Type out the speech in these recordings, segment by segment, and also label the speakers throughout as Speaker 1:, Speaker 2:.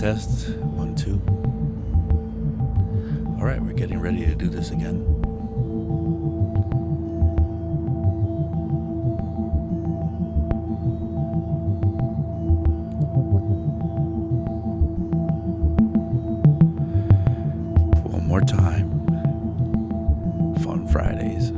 Speaker 1: Test. 1, 2. All right, we're getting ready to do this again. One more time. Fun Fridays.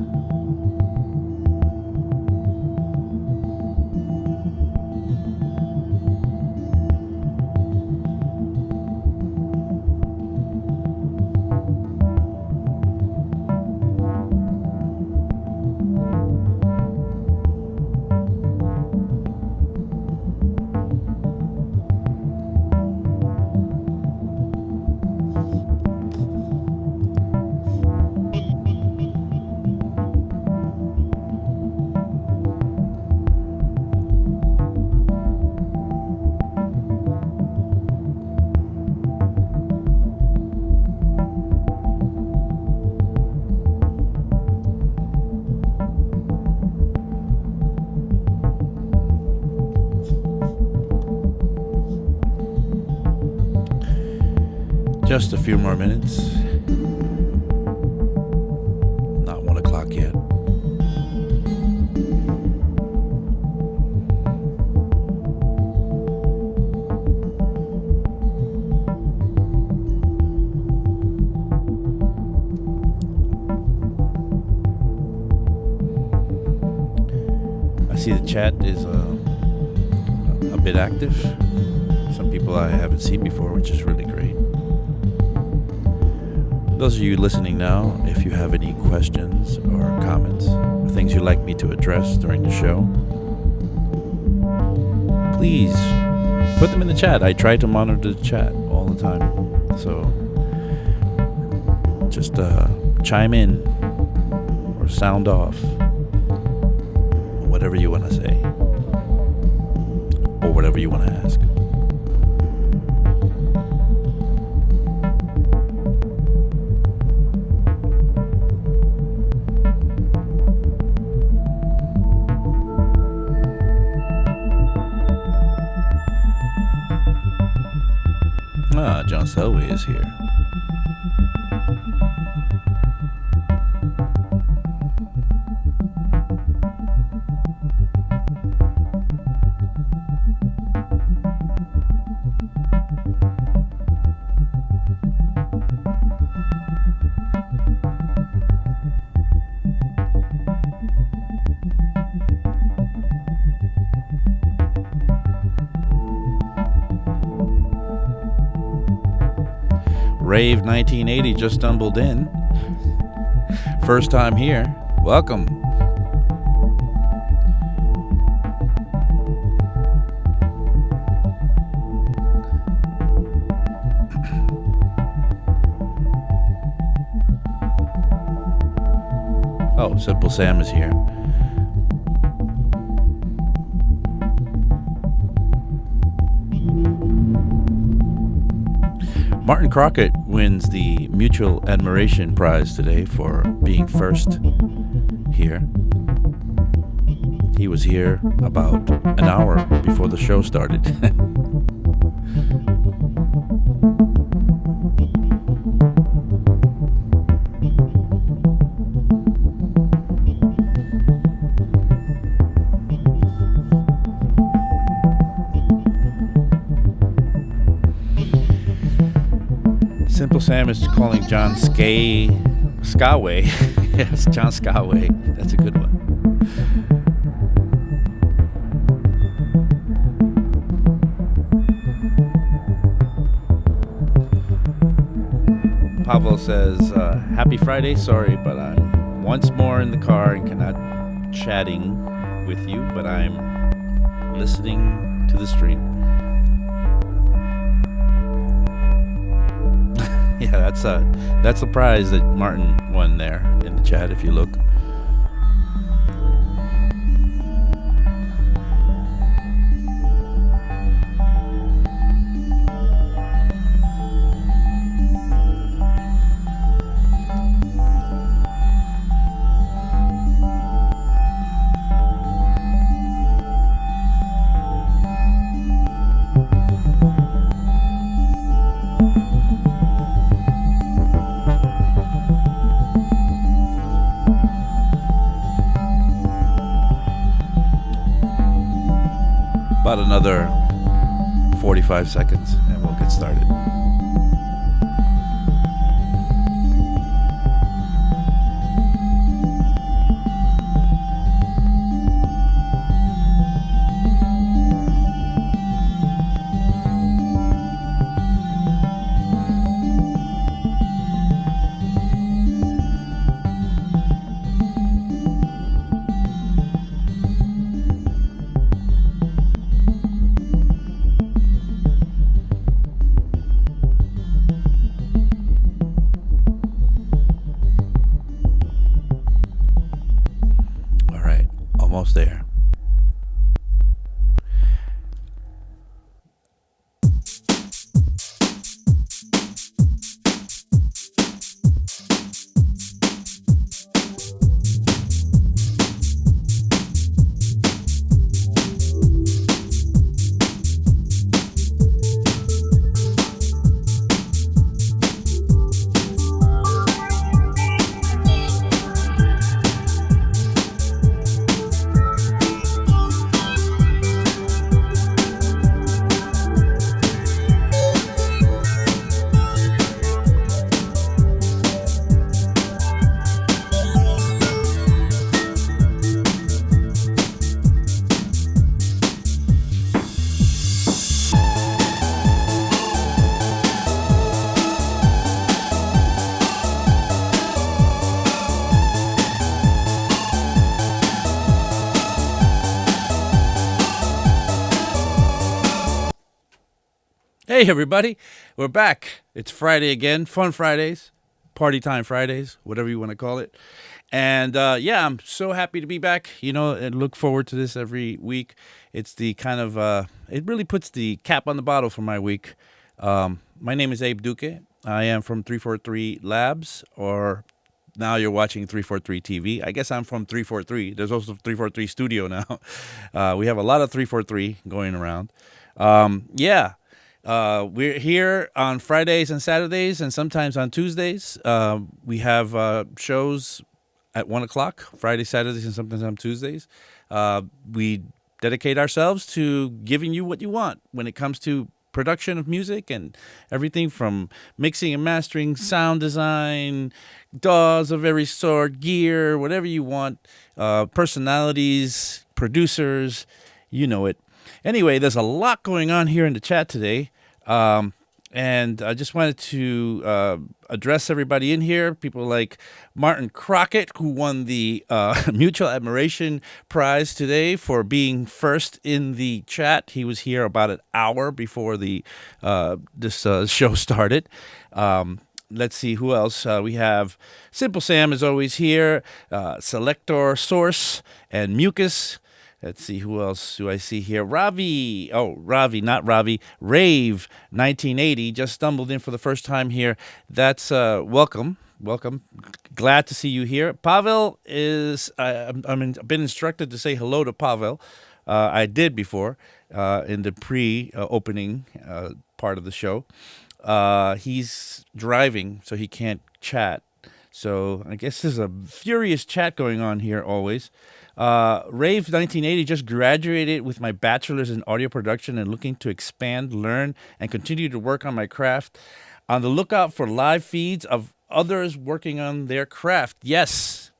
Speaker 1: Just a few more minutes. Not 1 o'clock yet. I see the chat is a bit active. Some people I haven't seen before, which is really great. Those of you listening now, if you have any questions or comments or things you'd like me to address during the show, please put them in the chat. I try to monitor the chat all the time. So just chime in or sound off, whatever you want to say or whatever you want to ask. John Selway is here. Rave 1980 just stumbled in. First time here. Welcome. Oh, Simple Sam is here. Martin Crockett wins the Mutual Admiration Prize today for being first here. He was here about an hour before the show started. Simple Sam is calling John Skyway. Yes, John Skyway. That's a good one. Pavel says, happy Friday. Sorry, but I'm once more in the car and cannot chatting with you, but I'm listening to the stream. Yeah, that's the prize that Martin won there in the chat, if you look. About another 45 seconds and we'll get started. Almost there. Hey everybody, we're back. It's Friday again, Fun Fridays, Party Time Fridays, whatever you want to call it. And yeah, I'm so happy to be back, and look forward to this every week. It's the kind of, it really puts the cap on the bottle for my week. My name is Abe Duque. I am from 343 Labs, or now you're watching 343 TV. I guess I'm from 343. There's also 343 Studio now. We have a lot of 343 going around. Yeah. We're here on Fridays and Saturdays and sometimes on Tuesdays. We have shows at 1 o'clock, Friday, Saturdays, and sometimes on Tuesdays. We dedicate ourselves to giving you what you want when it comes to production of music and everything from mixing and mastering, sound design, DAWs of every sort, gear, whatever you want, personalities, producers, you know it. Anyway, there's a lot going on here in the chat today, and I just wanted to address everybody in here. People like Martin Crockett, who won the Mutual Admiration Prize today for being first in the chat. He was here about an hour before this show started. Let's see who else. We have Simple Sam is always here, Selector Source, and Mucus. Let's see, who else do I see here? Ravi, not Ravi, Rave 1980, just stumbled in for the first time here. That's welcome. Glad to see you here. Pavel is, I've been instructed to say hello to Pavel. I did before in the pre-opening part of the show. He's driving, so he can't chat. So I guess there's a furious chat going on here always. Rave 1980 just graduated with my bachelor's in audio production and looking to expand, learn, and continue to work on my craft. On the lookout for live feeds of others working on their craft. Yes,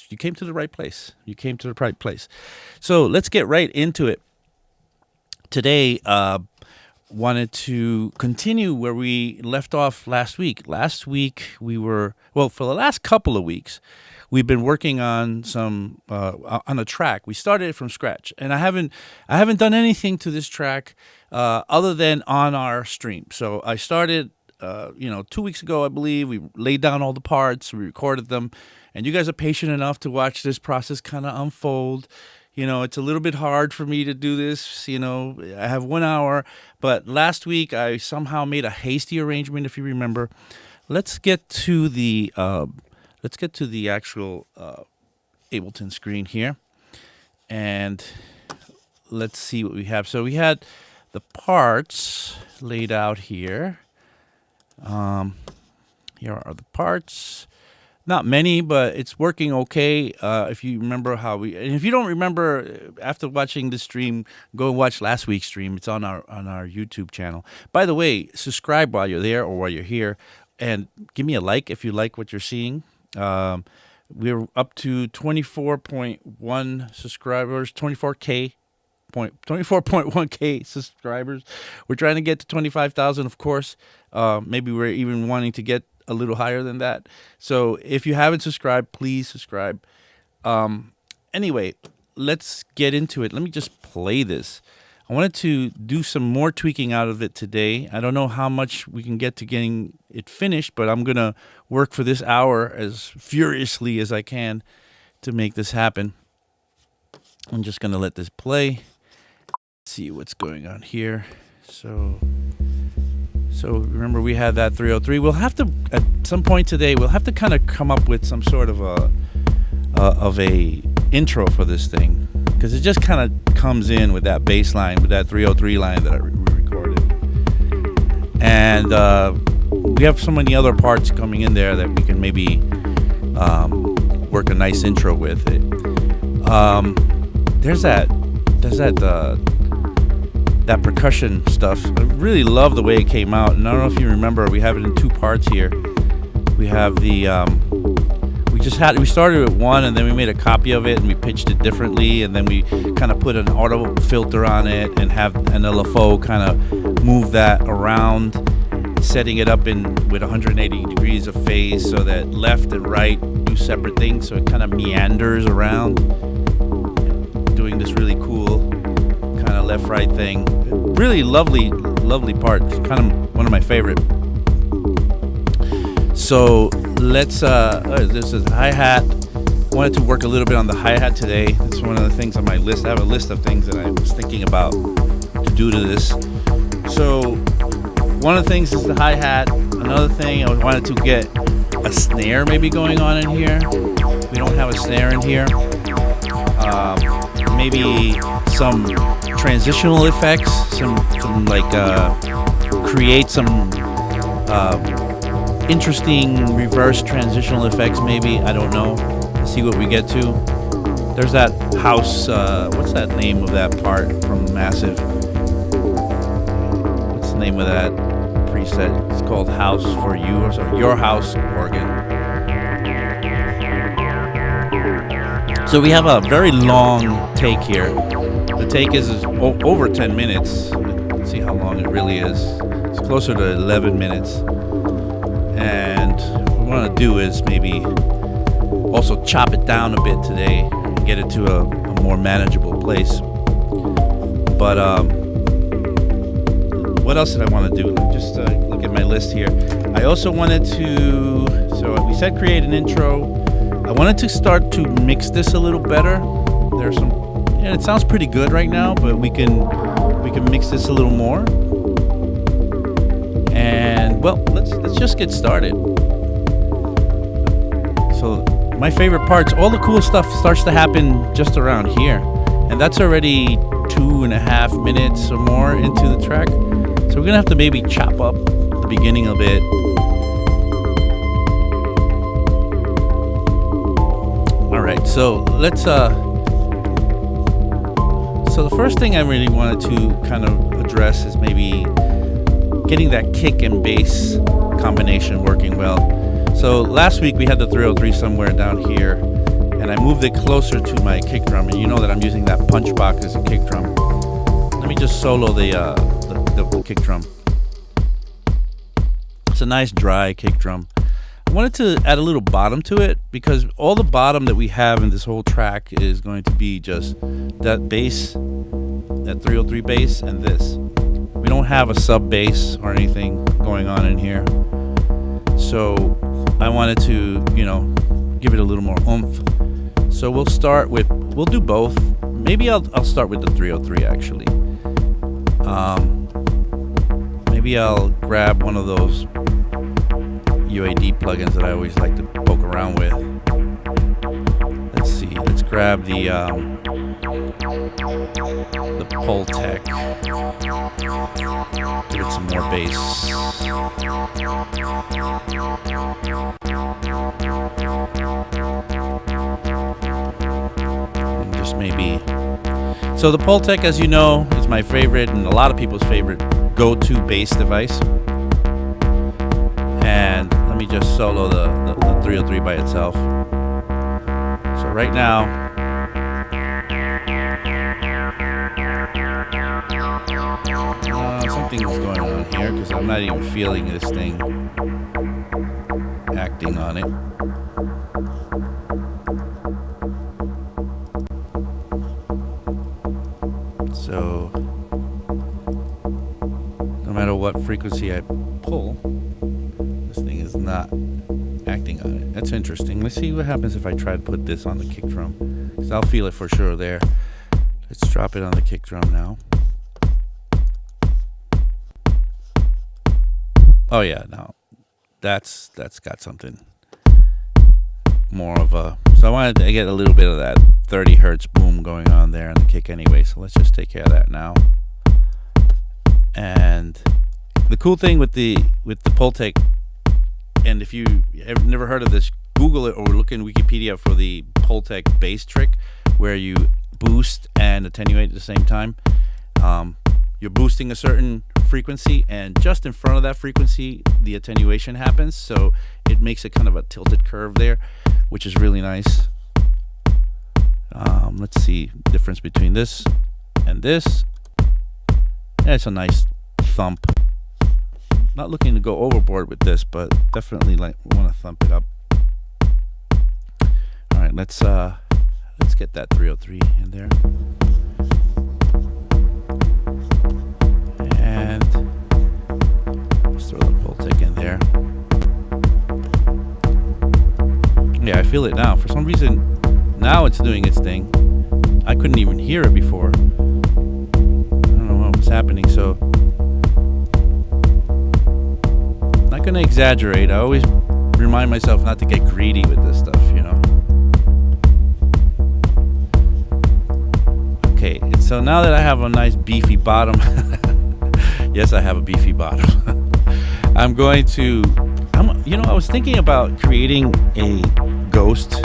Speaker 1: you came to the right place. So let's get right into it. Today, wanted to continue where we left off last week. Last week for the last couple of weeks, we've been working on on a track. We started it from scratch, and I haven't done anything to this track other than on our stream. So I started, 2 weeks ago, I believe. We laid down all the parts, we recorded them, and you guys are patient enough to watch this process kind of unfold. It's a little bit hard for me to do this. I have 1 hour, but last week I somehow made a hasty arrangement. If you remember, let's get to the actual Ableton screen here, and let's see what we have. So we had the parts laid out here. Here are the parts. Not many, but it's working okay. If you remember and if you don't remember after watching the stream, go and watch last week's stream. It's on our YouTube channel. By the way, subscribe while you're there or while you're here, and give me a like if you like what you're seeing. We're up to 24.1 subscribers, 24.1k subscribers. We're trying to get to 25,000, of course. Maybe we're even wanting to get a little higher than that. So if you haven't subscribed, please subscribe. Anyway, let's get into it. Let me just play this. I wanted to do some more tweaking out of it today. I don't know how much we can get to getting it finished, but I'm going to work for this hour as furiously as I can to make this happen. I'm just going to let this play. See what's going on here. So remember we had that 303. We'll have to, at some point today, we'll have to kind of come up with some sort of a intro for this thing, because it just kind of comes in with that bass line, with that 303 line that we recorded. And we have so many other parts coming in there that we can maybe work a nice intro with it. There's that percussion stuff. I really love the way it came out, and I don't know if you remember, we have it in two parts here. We have the we started with one, and then we made a copy of it and we pitched it differently, and then we kind of put an auto filter on it and have an LFO kind of move that around, setting it up with 180 degrees of phase so that left and right do separate things, so it kind of meanders around, doing this really cool kind of left-right thing. Really lovely part. It's kind of one of my favorite. So let's this is hi-hat. I wanted to work a little bit on the hi-hat today. It's one of the things on my list. I have a list of things that I was thinking about to do to this. So one of the things is the hi-hat. Another thing, I wanted to get a snare maybe going on in here. We don't have a snare in here. Maybe some transitional effects, some like create some interesting reverse transitional effects maybe. I don't know. See what we get to. There's that house, what's that name of that part from Massive? What's the name of that preset? It's called House for You, or so, Your House organ. So we have a very long take here. The take is over 10 minutes. Let's see how long it really is. It's closer to 11 minutes. And what we want to do is maybe also chop it down a bit today and get it to a more manageable place. But what else did I want to do? Just look at my list here. I also wanted to, so we said create an intro. I wanted to start to mix this a little better. There's some, yeah, it sounds pretty good right now, but we can mix this a little more. And well, let's just get started. So my favorite parts, all the cool stuff starts to happen just around here, and that's already 2.5 minutes or more into the track. So we're gonna have to maybe chop up the beginning a bit. All right, so let's so the first thing I really wanted to kind of address is maybe getting that kick and bass combination working well. So last week we had the 303 somewhere down here, and I moved it closer to my kick drum, and you know that I'm using that punch box as a kick drum. Let me just solo the kick drum. It's a nice dry kick drum. I wanted to add a little bottom to it, because all the bottom that we have in this whole track is going to be just that bass, that 303 bass, and this. We don't have a sub bass or anything going on in here. So I wanted to, give it a little more oomph. So we'll do both. Maybe I'll start with the 303 actually. Maybe I'll grab one of those UAD plugins that I always like to poke around with. Let's see. Let's grab the the Pultec. Give it some more bass. And just maybe. So the Pultec, as you know, is my favorite and a lot of people's favorite go-to bass device. And let me just solo the 303 by itself. So right now, something's going on here because I'm not even feeling this thing acting on it. So no matter what frequency I pull, this thing is not acting on it. That's interesting. Let's see what happens if I try to put this on the kick drum, because I'll feel it for sure there. Let's drop it on the kick drum now. Oh yeah, now that's got something more of a. So I wanted to get a little bit of that 30 hertz boom going on there on the kick anyway. So let's just take care of that now. And the cool thing with the Pultec, and if you have never heard of this, Google it or look in Wikipedia for the Pultec bass trick, where you boost and attenuate at the same time. You're boosting a certain frequency, and just in front of that frequency, the attenuation happens. So it makes it kind of a tilted curve there, which is really nice. Let's see the difference between this and this. Yeah, it's a nice thump. Not looking to go overboard with this, but definitely want to thump it up. All right, let's get that 303 in there. And let's throw the Pultec in there. Yeah, I feel it now. For some reason, now it's doing its thing. I couldn't even hear it before. I don't know what was happening, so not gonna exaggerate. I always remind myself not to get greedy with this stuff, you know. Okay, so now that I have a nice beefy bottom, yes, I have a beefy bottom. I'm going to, you know, I was thinking about creating a ghost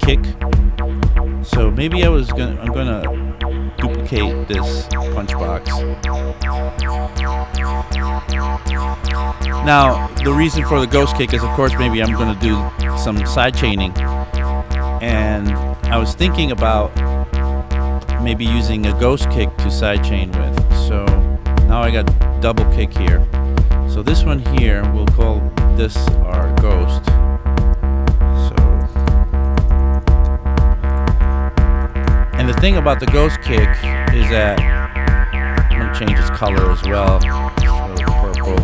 Speaker 1: kick. So maybe I'm gonna duplicate this punch box. Now, the reason for the ghost kick is, of course, maybe I'm gonna do some side chaining. And I was thinking about maybe using a ghost kick to sidechain with. So now I got double kick here. So this one here, we'll call this our ghost. So, and the thing about the ghost kick is that I'm gonna change its color as well. So purple,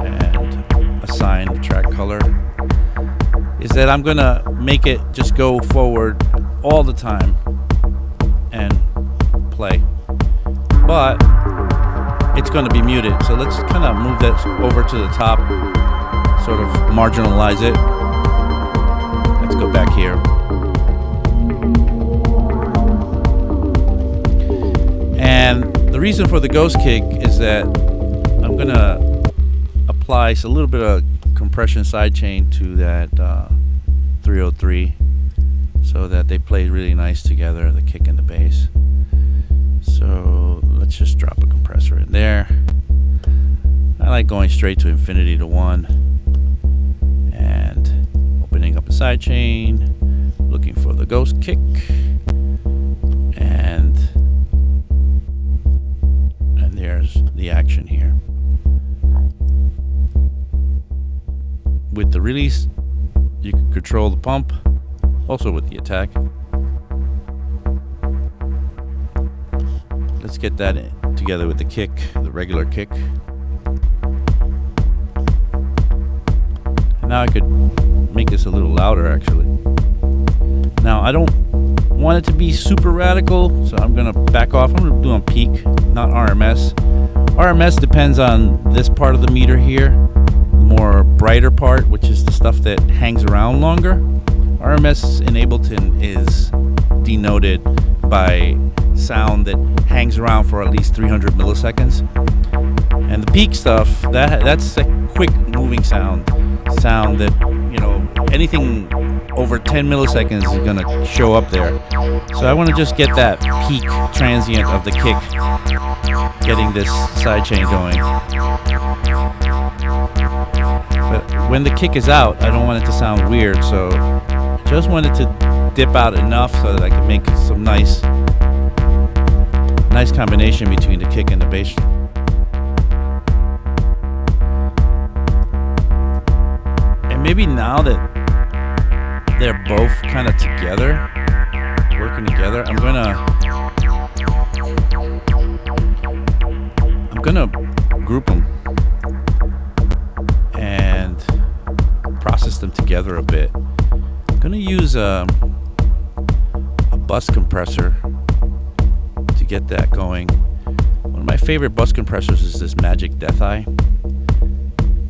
Speaker 1: and assign the track color. Is that I'm gonna make it just go forward all the time and play, but it's going to be muted. So let's kind of move that over to the top, sort of marginalize it. Let's go back here. And the reason for the ghost kick is that I'm going to apply a little bit of compression sidechain to that 303 so that they play really nice together, the kick and the bass. So let's just drop a compressor in there. I like going straight to infinity to 1 and opening up a sidechain, looking for the ghost kick, and there's the action here. With the release, you can control the pump, also with the attack. Let's get that together with the kick, the regular kick. And now I could make this a little louder, actually. Now I don't want it to be super radical, so I'm gonna back off. I'm gonna do on peak, not RMS. RMS depends on this part of the meter here, the more brighter part, which is the stuff that hangs around longer. RMS in Ableton is denoted by sound that hangs around for at least 300 milliseconds. And the peak stuff, that's a quick moving sound that, anything over 10 milliseconds is going to show up there. So I want to just get that peak transient of the kick, getting this sidechain going. But when the kick is out, I don't want it to sound weird, so I just want it to dip out enough so that I can make some nice combination between the kick and the bass. And maybe now that they're both kind of together, working together, I'm gonna group them and process them together a bit. I'm gonna use a bus compressor to get that going. One of my favorite bus compressors is this Magic Death Eye.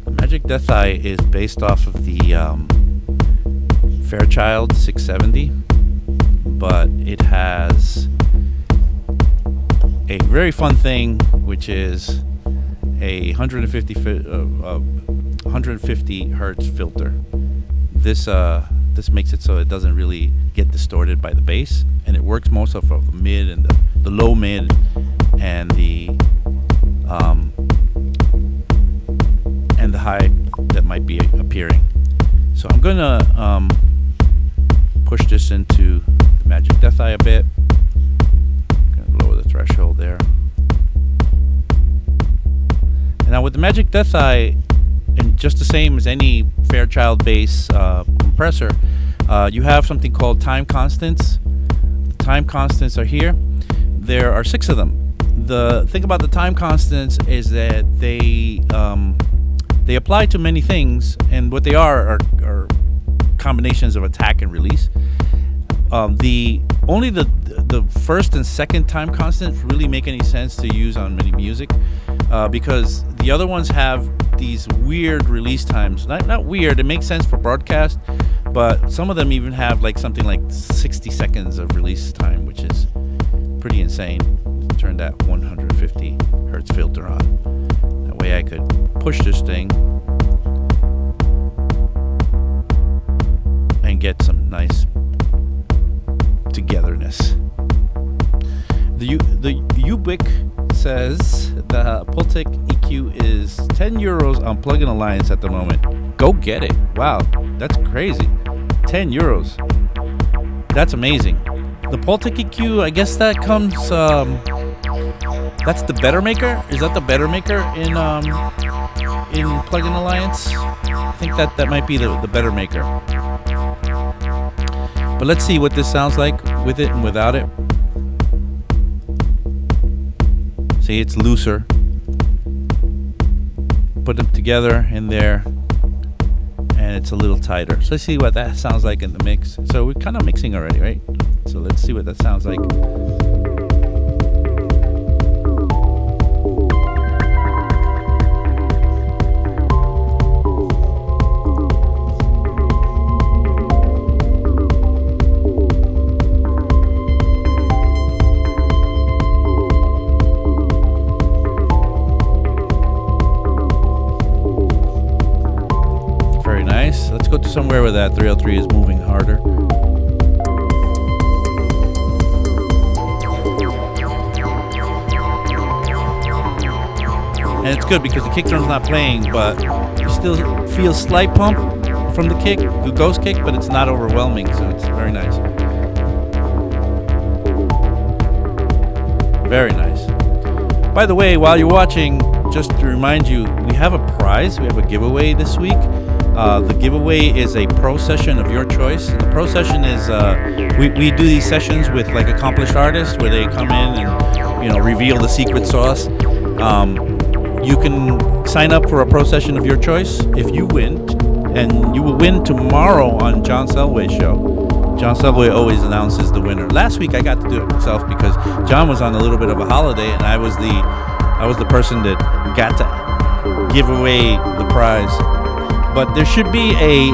Speaker 1: The Magic Death Eye is based off of the Fairchild 670, but it has a very fun thing, which is a 150 hertz filter. This makes it so it doesn't really get distorted by the bass, and it works most of the mid and the low mid and the high that might be appearing. So I'm gonna push this into the Magic Death Eye a bit. Gonna lower the threshold there. And now with the Magic Death Eye, and just the same as any Fairchild bass compressor, you have something called time constants. The time constants are here. There are 6 of them. The thing about the time constants is that they apply to many things, and what they are combinations of attack and release. Only the first and second time constants really make any sense to use on many music, because the other ones have these weird release times. Not weird, it makes sense for broadcast, but some of them even have something like 60 seconds of release time, which is pretty insane. Turn that 150 hertz filter on. That way I could push this thing and get some nice togetherness. The Ubiq says the Pultec EQ is €10 on Plugin Alliance at the moment. Go get it. Wow, that's crazy. €10. That's amazing. The Pultec EQ, I guess that comes that's the Better Maker? Is that the Better Maker in Plugin Alliance? I think that might be the Better Maker. But let's see what this sounds like with it and without it. See, it's looser. Put them together in there, and it's a little tighter. So let's see what that sounds like in the mix. So we're kind of mixing already, right? So let's see what that sounds like. Let's go to somewhere where that 303 is moving harder. And it's good because the kick drum's not playing, but you still feel slight pump from the kick, the ghost kick, but it's not overwhelming, so it's very nice. Very nice. By the way, while you're watching, just to remind you, we have a prize. We have a giveaway this week. The giveaway is a pro session of your choice. The pro session is we do these sessions with accomplished artists where they come in and reveal the secret sauce. You can sign up for a pro session of your choice if you win, and you will win tomorrow on John Selway's show. John Selway always announces the winner. Last week I got to do it myself because John was on a little bit of a holiday, and I was the person that got to give away the prize. But there should be a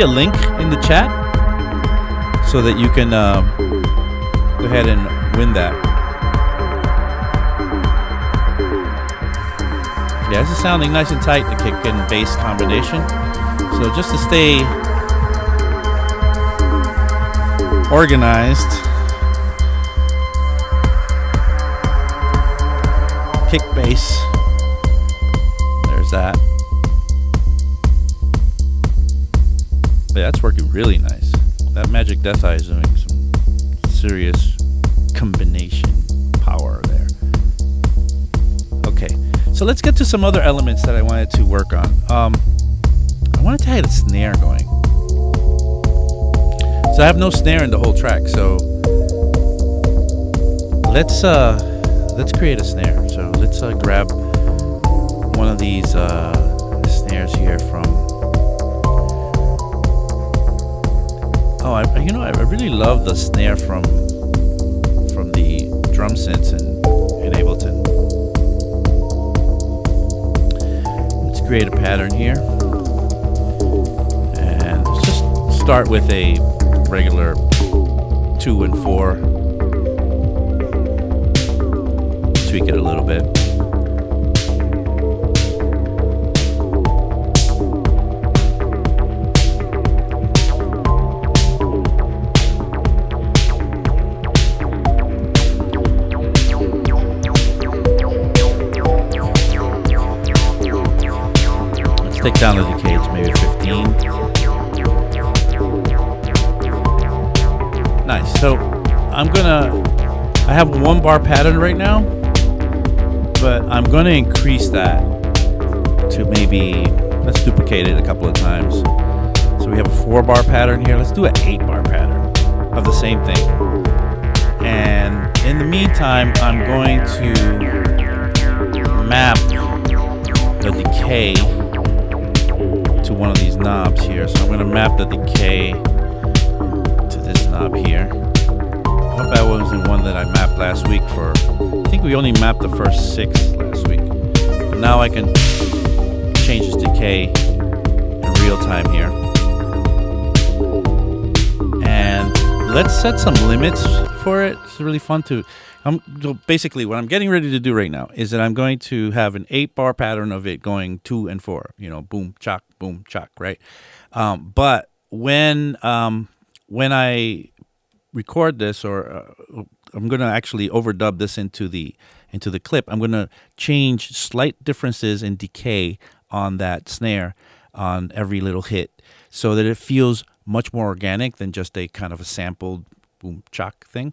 Speaker 1: link in the chat, so that you can go ahead and win that. Yeah, this is sounding nice and tight, the kick and bass combination. So just to stay organized, kick bass, there's that. Yeah, that's working really nice. That Magic Death Eye is doing some serious combination power there. Okay, so let's get to some other elements that I wanted to work on. I wanted to have a snare going. So I have no snare in the whole track, so let's create a snare. So let's grab one of these snares here from. Oh, I really love the snare from the drum synths in Ableton. Let's create a pattern here, and let's just start with a regular 2 and 4. Tweak it a little bit. Let's take down the decay to maybe 15. Nice. So I have a 1 bar pattern right now, but I'm gonna increase that to maybe, let's duplicate it a couple of times. So we have a 4 bar pattern here. Let's do an 8 bar pattern of the same thing. And in the meantime, I'm going to map the decay to one of these knobs here. So I'm gonna map the decay to this knob here. I hope that wasn't one that I mapped last week for. I think we only mapped the first 6 last week. But now I can change this decay in real time here. And let's set some limits for it. It's really fun to. So basically, what I'm getting ready to do right now is that I'm going to have an 8 bar pattern of it going 2 and 4. Boom, chock, right? But when I record this, or I'm going to actually overdub this into the clip, I'm going to change slight differences in decay on that snare on every little hit, so that it feels much more organic than just a kind of a sampled boom chock thing.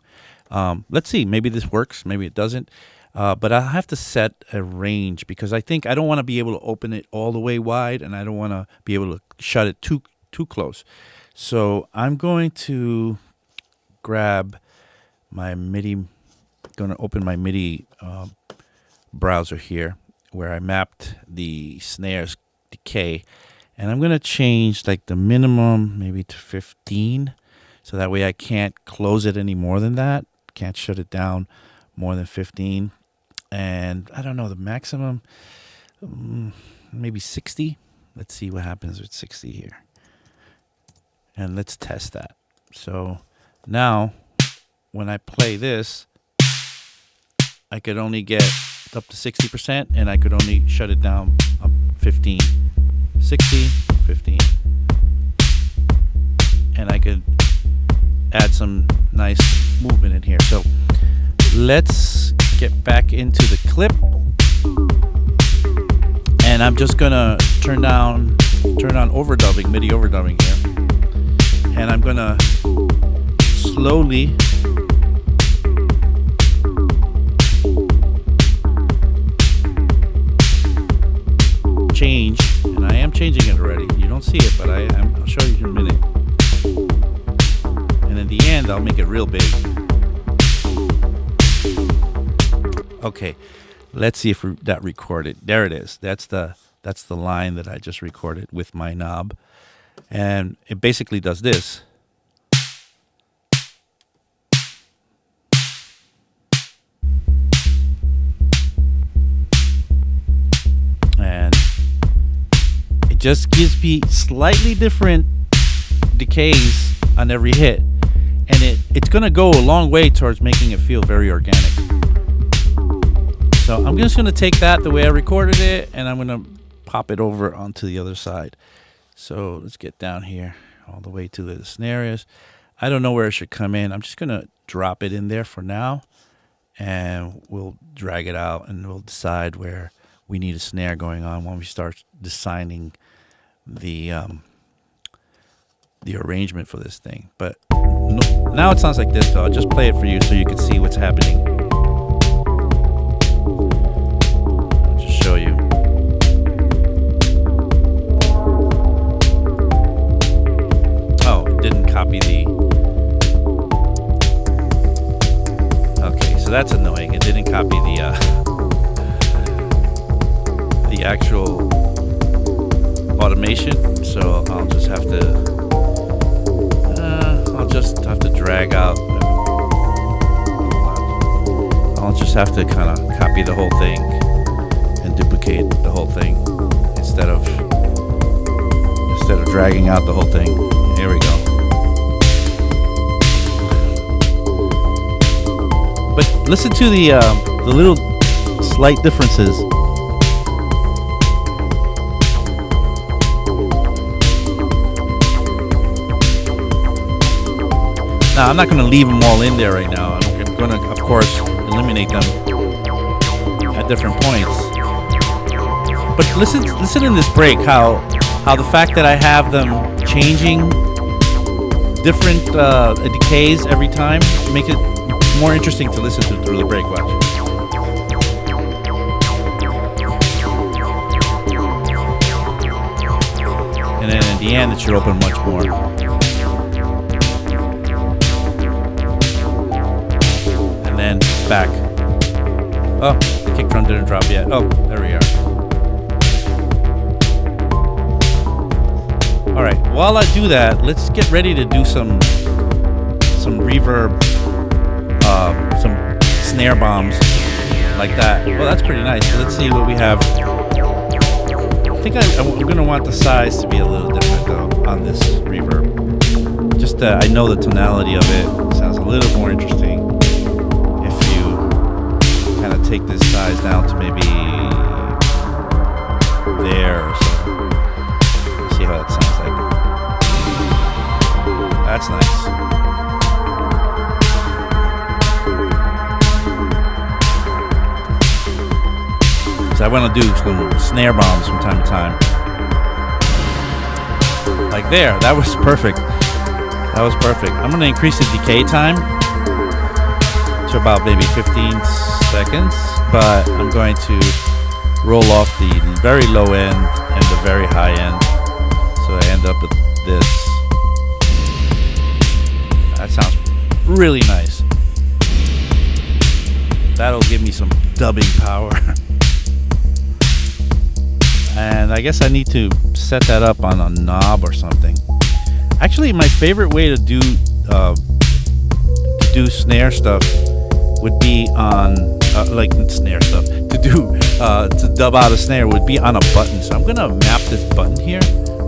Speaker 1: Let's see, maybe this works, maybe it doesn't, but I'll have to set a range, because I think I don't want to be able to open it all the way wide, and I don't want to be able to shut it too close. So I'm going to grab my MIDI, going to open my MIDI browser here, where I mapped the snares decay, and I'm going to change like the minimum maybe to 15, so that way I can't close it any more than that, can't shut it down more than 15. And I don't know, the maximum maybe 60. Let's see what happens with 60 here, and let's test that. So now when I play this, I could only get up to 60%, and I could only shut it down up 15. 60, 15. And I could add some nice movement in here. So let's get back into the clip, and I'm just gonna turn on overdubbing, MIDI overdubbing here, and I'm gonna slowly change, and I am changing it already. You don't see it, but I'll show you in a minute. And in the end, I'll make it real big. Okay, let's see if that recorded. There it is. That's the line that I just recorded with my knob, and it basically does this. And just gives me slightly different decays on every hit. it's going to go a long way towards making it feel very organic. So I'm just going to take that the way I recorded it, and I'm going to pop it over onto the other side. So let's get down here all the way to the snare is. I don't know where it should come in. I'm just going to drop it in there for now, and we'll drag it out, and we'll decide where we need a snare going on when we start designing the arrangement for this thing. But now it sounds like this, so I'll just play it for you so you can see what's happening. I'll just show you. Oh, it didn't copy the... Okay, so that's annoying. It didn't copy the actual automation, so I'll just have to drag out. I'll just have to kind of copy the whole thing and duplicate the whole thing instead of dragging out the whole thing. Here we go. But listen to the little slight differences. Now, I'm not going to leave them all in there right now. I'm going to, of course, eliminate them at different points. But listen in this break how the fact that I have them changing different decays every time make it more interesting to listen to through the break. Watch. And then in the end, it should open much more. And back. Oh, the kick drum didn't drop yet. Oh, there we are. All right. While I do that, let's get ready to do some reverb, some snare bombs like that. Well, that's pretty nice. So let's see what we have. I think I'm going to want the size to be a little different though on this reverb. Just I know the tonality of it sounds a little more interesting. Take this size down to maybe there or so. See how that sounds like. That's nice. So I want to do some snare bombs from time to time. Like there, that was perfect. That was perfect. I'm going to increase the decay time to about maybe 15 seconds, but I'm going to roll off the very low end and the very high end, so I end up with this. That sounds really nice. That'll give me some dubbing power. And I guess I need to set that up on a knob or something. Actually, my favorite way to do snare stuff would be on like snare stuff to dub out a snare would be on a button. So I'm gonna map this button here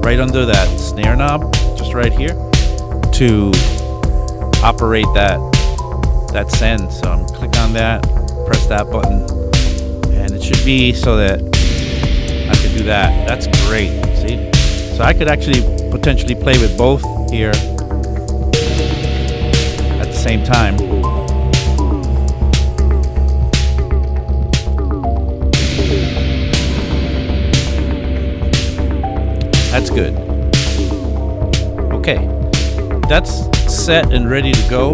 Speaker 1: right under that snare knob, just right here, to operate that send. So I'm click on that, press that button, and it should be so that I can do that. That's great. See, so I could actually potentially play with both here at the same time. That's good. Okay, that's set and ready to go.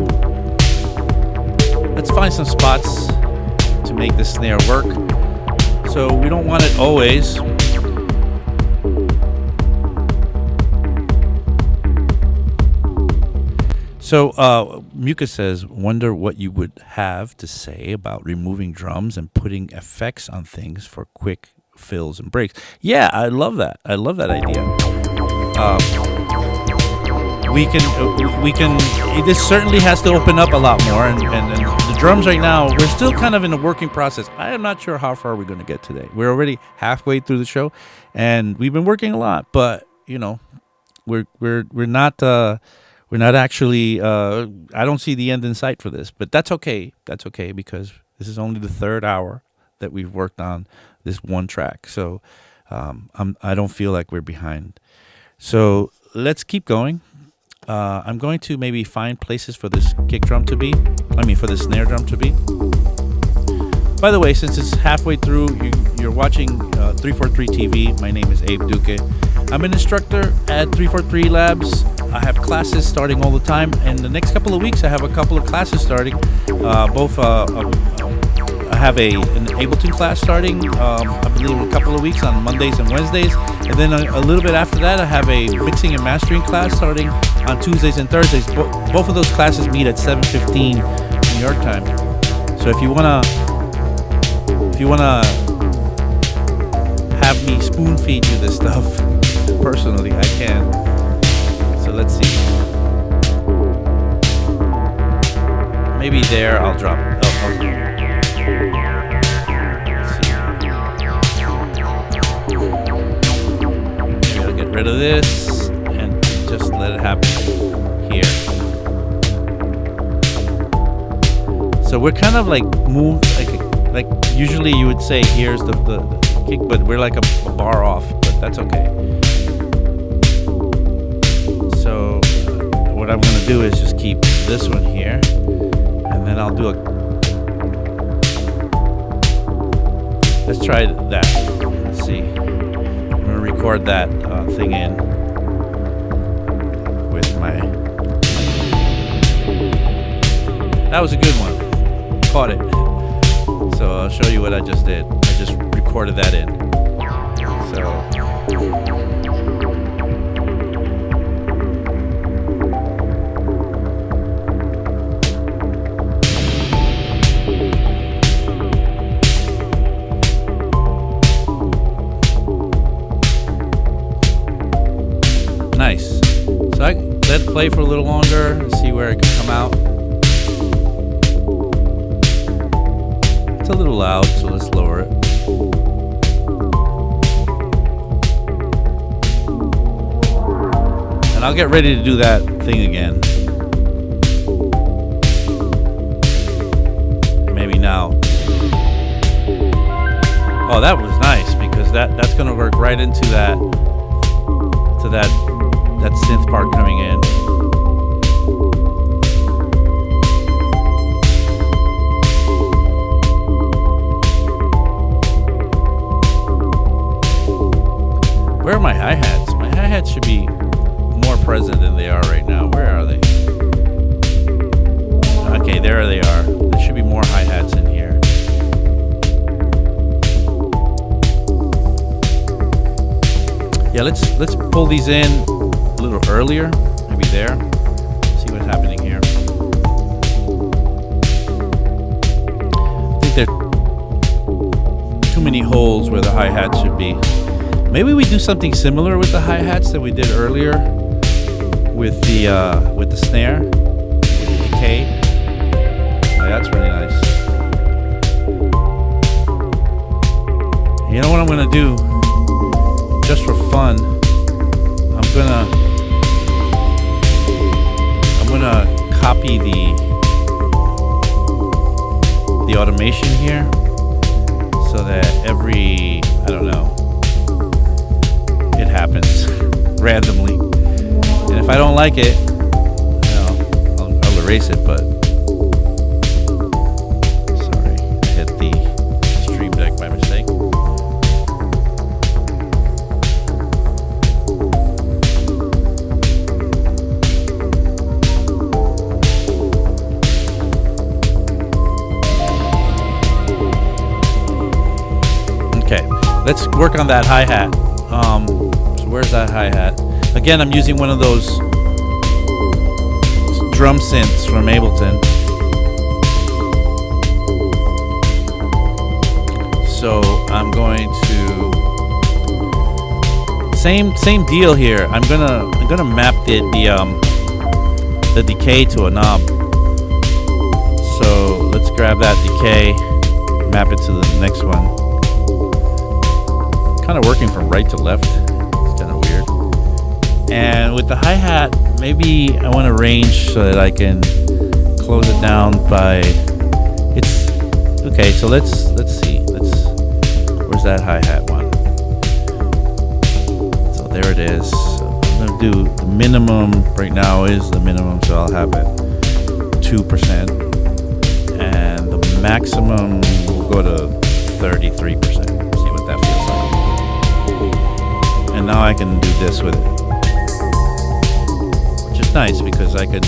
Speaker 1: Let's find some spots to make the snare work. So we don't want it always. So Muka says, wonder what you would have to say about removing drums and putting effects on things for quick fills and breaks. Yeah, I love that. I love that idea. We can. This certainly has to open up a lot more, and the drums right now, we're still kind of in a working process. I am not sure how far we're going to get today. We're already halfway through the show, and we've been working a lot, but you know, we're not we're not actually. I don't see the end in sight for this, but that's okay. That's okay because this is only the third hour that we've worked on this one track. So I don't feel like we're behind. So let's keep going. I'm going to maybe find places for this kick drum to be. For the snare drum to be. By the way, since it's halfway through, you're watching 343 TV. My name is Abe Duque. I'm an instructor at 343 Labs. I have classes starting all the time, and the next couple of weeks I have a couple of classes starting. I have an Ableton class starting, I believe, in a couple of weeks on Mondays and Wednesdays. And then a little bit after that, I have a mixing and mastering class starting on Tuesdays and Thursdays. Both of those classes meet at 7:15 New York time. So if you wanna have me spoon feed you this stuff personally, I can. So let's see. Maybe there I'll drop. Rid of this and just let it happen here. So we're kind of like moved, like usually you would say here's the kick, but we're like a bar off, but that's okay. So what I'm gonna do is just keep this one here, and then I'll do let's try that. Let's see. I'm gonna record that thing in with my. That was a good one. Caught it. So I'll show you what I just did. I just recorded that in. So. Nice. So I let it play for a little longer and see where it can come out. It's a little loud, so let's lower it. And I'll get ready to do that thing again. Maybe now. Oh, that was nice because that's gonna work right into that synth part coming in. Where are my hi-hats? My hi-hats should be more present than they are right now. Where are they? Okay, there they are. There should be more hi-hats in here. Yeah, let's pull these in a little earlier, maybe there. See what's happening here. I think there are too many holes where the hi-hat should be. Maybe we do something similar with the hi-hats that we did earlier with the snare, with the decay. Yeah, that's really nice. You know what I'm gonna do? Just for fun, I'm gonna copy the automation here so that every, I don't know, it happens randomly. And if I don't like it, I'll erase it, but sorry, I hit the stream deck by mistake. Let's work on that hi-hat. So where's that hi-hat? Again, I'm using one of those drum synths from Ableton. So I'm going to same deal here. I'm gonna map the decay to a knob. So let's grab that decay, map it to the next one. Kind of working from right to left. It's kind of weird. And with the hi-hat, maybe I want to range so that I can close it down by it's okay. So let's see. Where's that hi-hat one? So there it is. So I'm gonna do the minimum right now is the minimum, so I'll have it 2%, and the maximum will go to 33%. See what that feels like. And now I can do this with it, which is nice because I could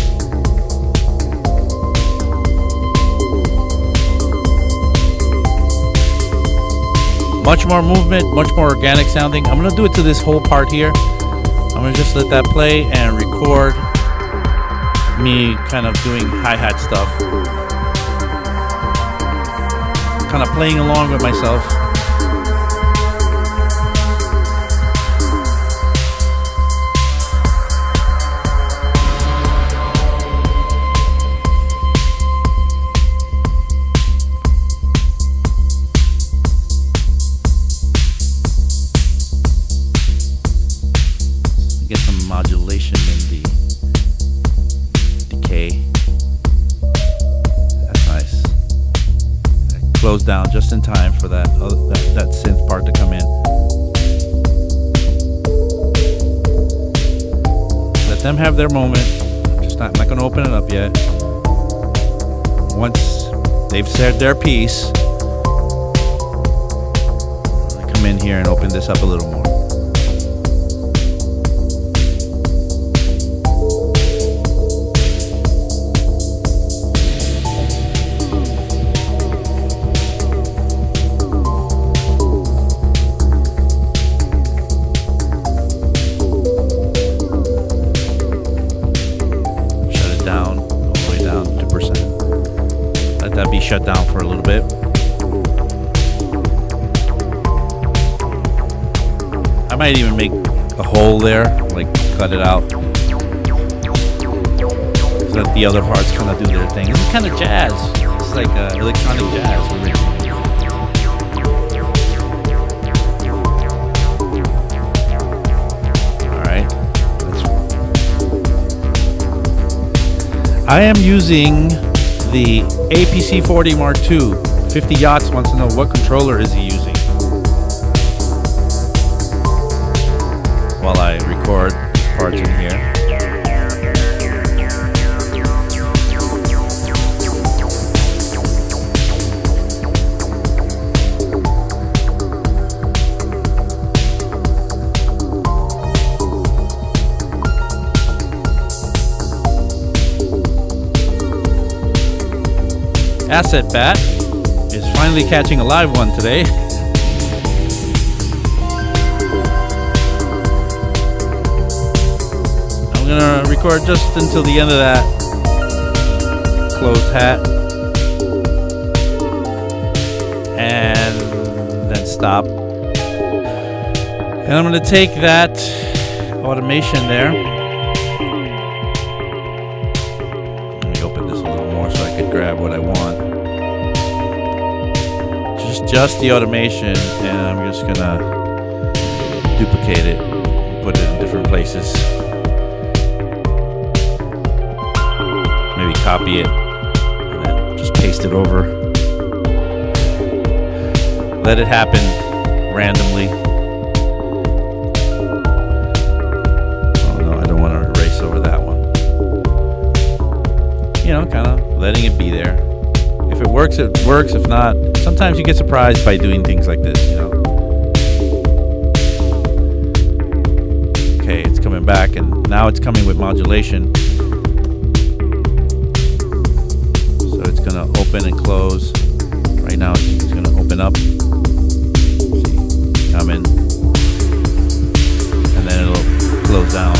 Speaker 1: much more movement, much more organic sounding. I'm gonna do it to this whole part here. I'm gonna just let that play and record me kind of doing hi-hat stuff, kind of playing along with myself. Get some modulation in the decay. That's nice. Close down just in time for that synth part to come in. Let them have their moment. I'm not going to open it up yet. Once they've said their piece, I come in here and open this up a little more. That be shut down for a little bit. I might even make a hole there, like cut it out, so that the other parts kind of do their thing. This is kind of jazz. It's like electronic jazz. All right. I am using the APC-40 Mark II. 50 Yachts wants to know what controller is he using while I record parts in here. Asset Bat is finally catching a live one today. I'm gonna record just until the end of that closed hat and then stop. And I'm gonna take that automation there. Let me open this a little more so I could grab what I want. Just the automation, and I'm just gonna duplicate it, put it in different places. Maybe copy it and then just paste it over. Let it happen randomly. Oh no, I don't want to erase over that one. You know, kind of letting it be there. If it works, it works. If not, sometimes you get surprised by doing things like this, you know. Okay, it's coming back, and now it's coming with modulation. So it's gonna open and close. Right now, it's gonna open up. See, coming, and then it'll close down.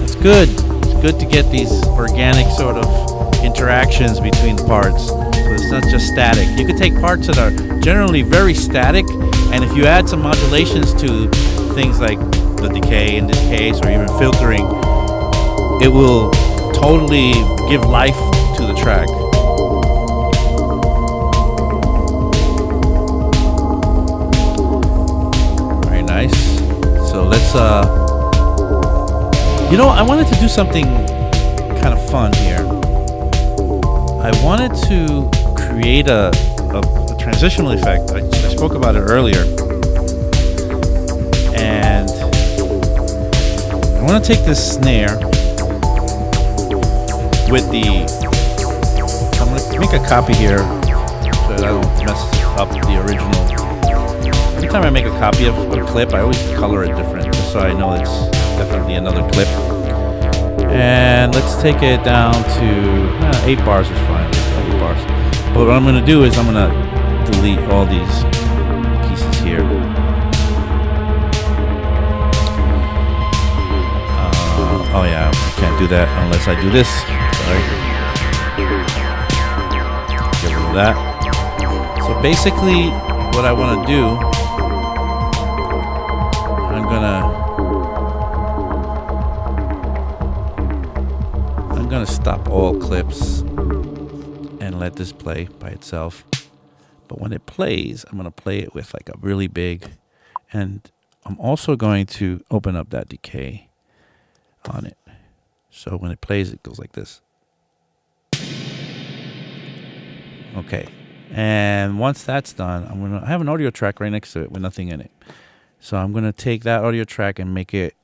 Speaker 1: That's good. It's good to get these organic sort of interactions between the parts, so it's not just static. You could take parts that are generally very static, and if you add some modulations to things like the decay in this case, or even filtering, it will totally give life to the track. Very nice. So let's you know, I wanted to do something kind of fun here. I wanted to create a transitional effect. I spoke about it earlier. And I want to take this snare with the... I'm going to make a copy here so that I don't mess up the original. Every time I make a copy of a clip, I always color it different, just so I know it's definitely another clip. And let's take it down to 8 bars is fine. 8 bars. But what I'm going to do is I'm going to delete all these pieces here. Oh yeah, I can't do that unless I do this. Sorry. Get rid of that. So basically, what I want to do, I'm gonna stop all clips and let this play by itself. But when it plays, I'm gonna play it with like a really big, and I'm also going to open up that decay on it. So when it plays, it goes like this. Okay. And once that's done, I have an audio track right next to it with nothing in it. So I'm going to take that audio track and make it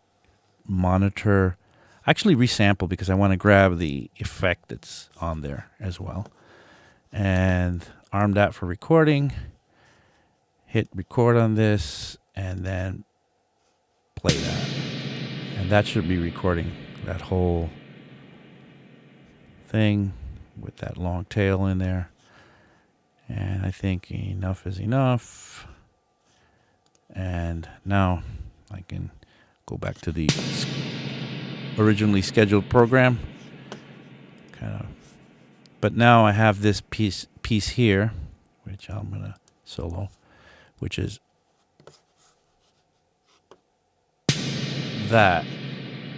Speaker 1: monitor, actually resample, because I want to grab the effect that's on there as well. And arm that for recording. Hit record on this and then play that. And that should be recording that whole thing with that long tail in there. And I think enough is enough. And now I can go back to the originally scheduled program. But now I have this piece here, which I'm going to solo, which is that.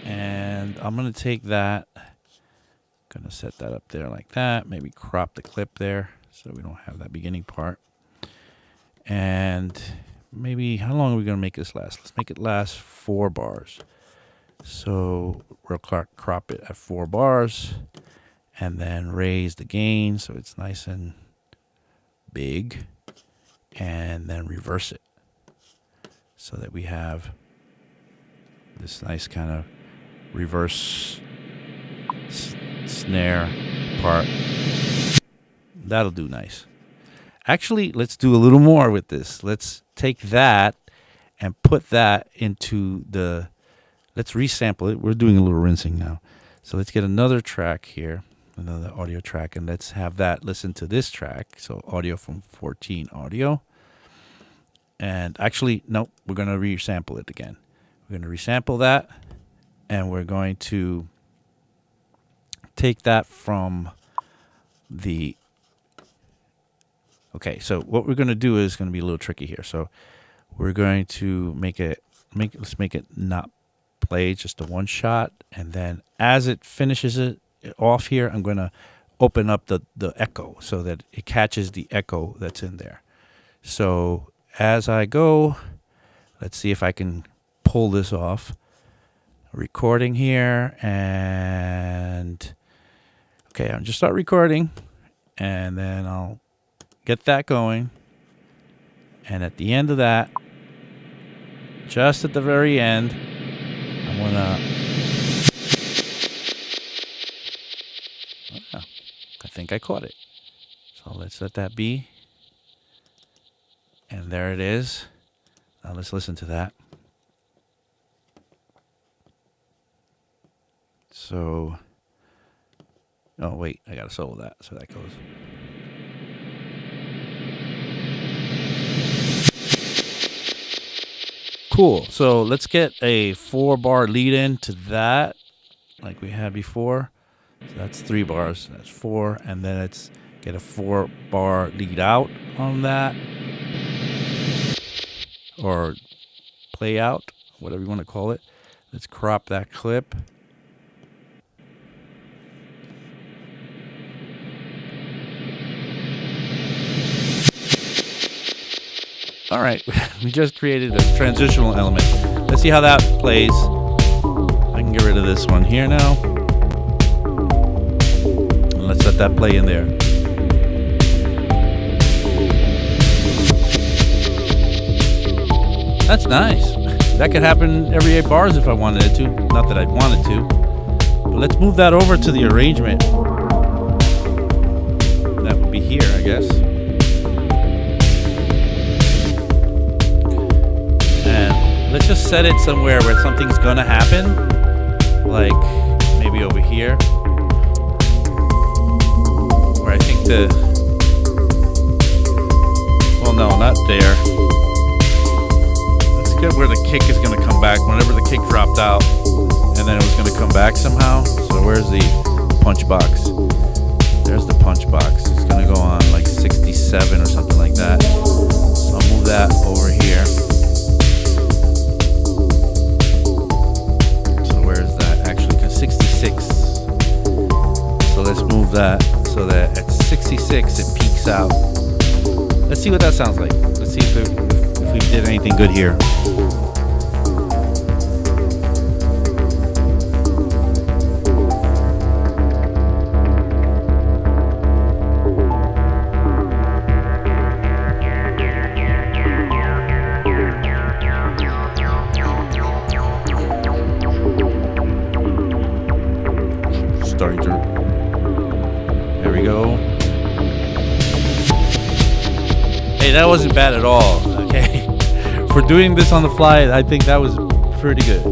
Speaker 1: And I'm going to take that, going to set that up there like that, maybe crop the clip there so we don't have that beginning part. And maybe, how long are we going to make this last? Let's make it last 4 bars. So we'll crop it at 4 bars and then raise the gain so it's nice and big, and then reverse it so that we have this nice kind of reverse snare part. That'll do nice. Actually, let's do a little more with this. Let's take that and put that into the, let's resample it. We're doing a little rinsing now. So let's get another track here, another audio track, and let's have that listen to this track. So audio from 14 audio. And actually, no, we're going to resample it again. We're going to resample that, and we're going to take that from the... Okay, so what we're going to do is going to be a little tricky here. So we're going to let's make it not play, just a one shot. And then as it finishes it off here, I'm going to open up the echo so that it catches the echo that's in there. So as I go, let's see if I can pull this off. Recording here, and okay, I'll just start recording, and then I'll get that going. And at the end of that, just at the very end, I'm gonna, I think I caught it. So let's let that be. And there it is. Now let's listen to that. So, oh wait, I gotta solo that, so that goes. Cool. So let's get a 4-bar lead in to that, like we had before. So that's 3 bars. That's 4, and then let's get a 4-bar lead out on that, or play out, whatever you want to call it. Let's crop that clip. All right, we just created a transitional element. Let's see how that plays. I can get rid of this one here now. And let's let that play in there. That's nice. That could happen every 8 bars if I wanted it to. Not that I'd want it to. But let's move that over to the arrangement. That would be here, I guess. And let's just set it somewhere where something's gonna happen. Like maybe over here. Where I think well, no, not there. Get where the kick is going to come back. Whenever the kick dropped out, and then it was going to come back somehow. So where's the punch box? There's the punch box. It's going to go on like 67 or something like that. So I'll move that over here. So where is that? Actually, 66. So let's move that so that at 66 it peaks out. Let's see what that sounds like. Let's see if we did anything good here. Starting to. There we go. Hey, that wasn't bad at all. Okay, for doing this on the fly, I think that was pretty good.